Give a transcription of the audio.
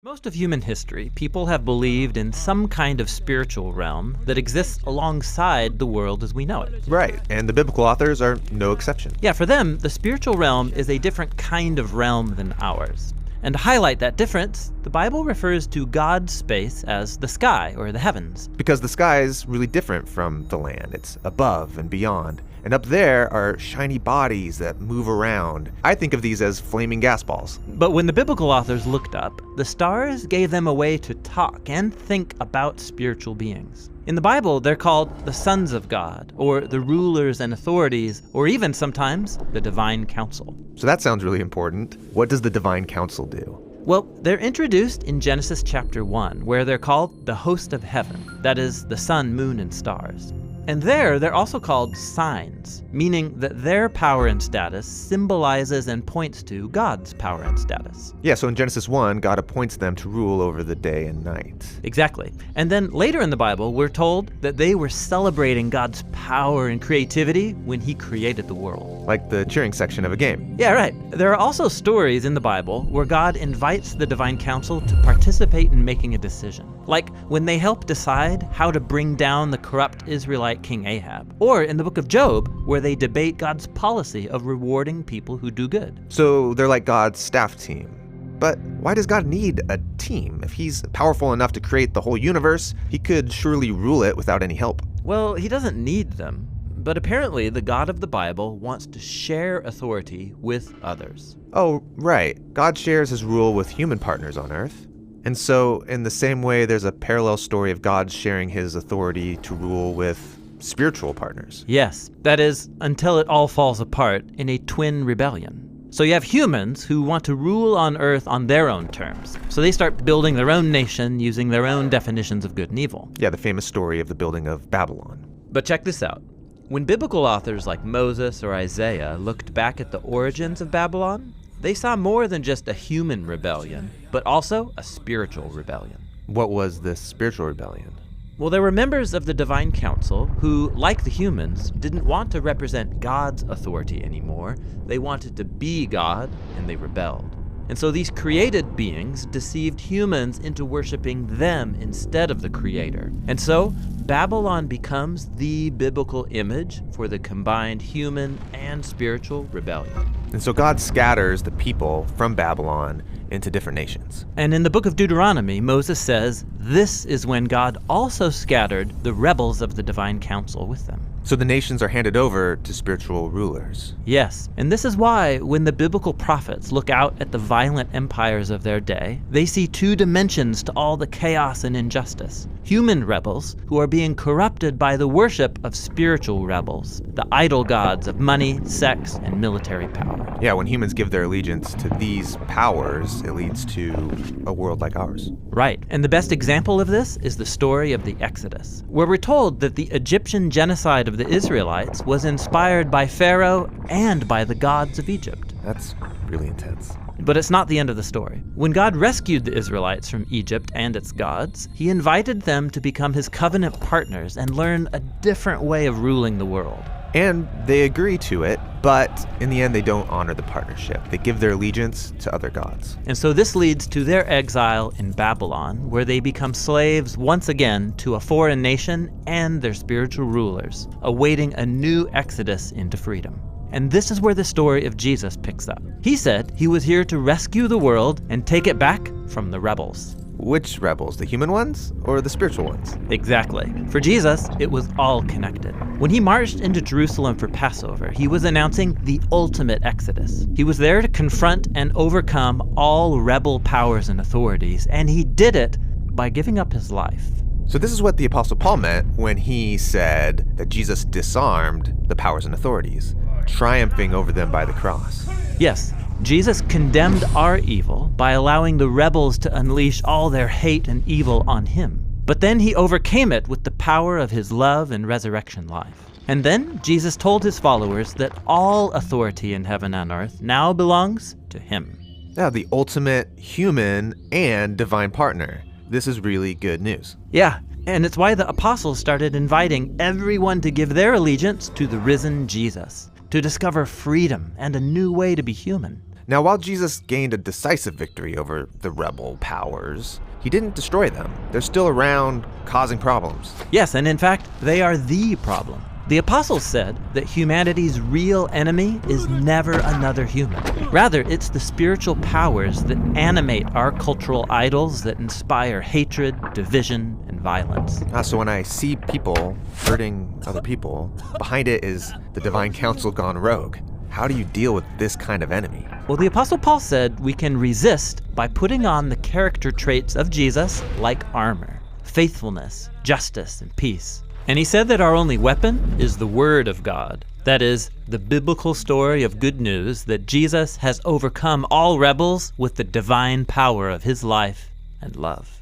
Most of human history, people have believed in some kind of spiritual realm that exists alongside the world as we know it. Right, and the biblical authors are no exception. Yeah, for them, the spiritual realm is a different kind of realm than ours. And to highlight that difference, the Bible refers to God's space as the sky or the heavens. Because the sky is really different from the land. It's above and beyond. And up there are shiny bodies that move around. I think of these as flaming gas balls. But when the biblical authors looked up, the stars gave them a way to talk and think about spiritual beings. In the Bible, they're called the sons of God, or the rulers and authorities, or even sometimes the divine council. So that sounds really important. What does the divine council do? Well, they're introduced in Genesis chapter 1, where they're called the host of heaven, that is, the sun, moon, and stars. And there, they're also called signs, meaning that their power and status symbolizes and points to God's power and status. Yeah, so in Genesis 1, God appoints them to rule over the day and night. Exactly. And then later in the Bible, we're told that they were celebrating God's power and creativity when he created the world. Like the cheering section of a game. Yeah, right. There are also stories in the Bible where God invites the divine council to participate in making a decision. Like when they help decide how to bring down the corrupt Israelite King Ahab. Or in the book of Job, where they debate God's policy of rewarding people who do good. So they're like God's staff team. But why does God need a team? If he's powerful enough to create the whole universe, he could surely rule it without any help. Well, he doesn't need them. But apparently, the God of the Bible wants to share authority with others. Oh, right. God shares his rule with human partners on Earth. And so, in the same way, there's a parallel story of God sharing his authority to rule with spiritual partners. Yes, that is, until it all falls apart in a twin rebellion. So you have humans who want to rule on Earth on their own terms. So they start building their own nation using their own definitions of good and evil. Yeah, the famous story of the building of Babylon. But check this out. When biblical authors like Moses or Isaiah looked back at the origins of Babylon, they saw more than just a human rebellion, but also a spiritual rebellion. What was this spiritual rebellion? Well, there were members of the divine council who, like the humans, didn't want to represent God's authority anymore. They wanted to be God, and they rebelled. And so these created beings deceived humans into worshiping them instead of the Creator. And so Babylon becomes the biblical image for the combined human and spiritual rebellion. And so God scatters the people from Babylon into different nations. And in the book of Deuteronomy, Moses says, this is when God also scattered the rebels of the divine council with them. So the nations are handed over to spiritual rulers. Yes, and this is why when the biblical prophets look out at the violent empires of their day, they see two dimensions to all the chaos and injustice. Human rebels who are being corrupted by the worship of spiritual rebels, the idol gods of money, sex, and military power. Yeah, when humans give their allegiance to these powers, it leads to a world like ours. Right, and the best example of this is the story of the Exodus, where we're told that the Egyptian genocide of the Israelites was inspired by Pharaoh and by the gods of Egypt. That's really intense. But it's not the end of the story. When God rescued the Israelites from Egypt and its gods, he invited them to become his covenant partners and learn a different way of ruling the world. And they agree to it, but in the end they don't honor the partnership. They give their allegiance to other gods. And so this leads to their exile in Babylon, where they become slaves once again to a foreign nation and their spiritual rulers, awaiting a new exodus into freedom. And this is where the story of Jesus picks up. He said he was here to rescue the world and take it back from the rebels. Which rebels? The human ones or the spiritual ones? Exactly. For Jesus, it was all connected. When he marched into Jerusalem for Passover, he was announcing the ultimate exodus. He was there to confront and overcome all rebel powers and authorities, and he did it by giving up his life. So this is what the Apostle Paul meant when he said that Jesus disarmed the powers and authorities, triumphing over them by the cross. Yes, Jesus condemned our evil by allowing the rebels to unleash all their hate and evil on him. But then he overcame it with the power of his love and resurrection life. And then Jesus told his followers that all authority in heaven and earth now belongs to him. Yeah, the ultimate human and divine partner. This is really good news. Yeah, and it's why the apostles started inviting everyone to give their allegiance to the risen Jesus, to discover freedom and a new way to be human. Now, while Jesus gained a decisive victory over the rebel powers, he didn't destroy them. They're still around, causing problems. Yes, and in fact, they are the problem. The apostles said that humanity's real enemy is never another human. Rather, it's the spiritual powers that animate our cultural idols that inspire hatred, division, and violence. So when I see people hurting other people, behind it is the divine council gone rogue. How do you deal with this kind of enemy? Well, the Apostle Paul said we can resist by putting on the character traits of Jesus like armor, faithfulness, justice, and peace. And he said that our only weapon is the Word of God. That is, the biblical story of good news that Jesus has overcome all rebels with the divine power of his life and love.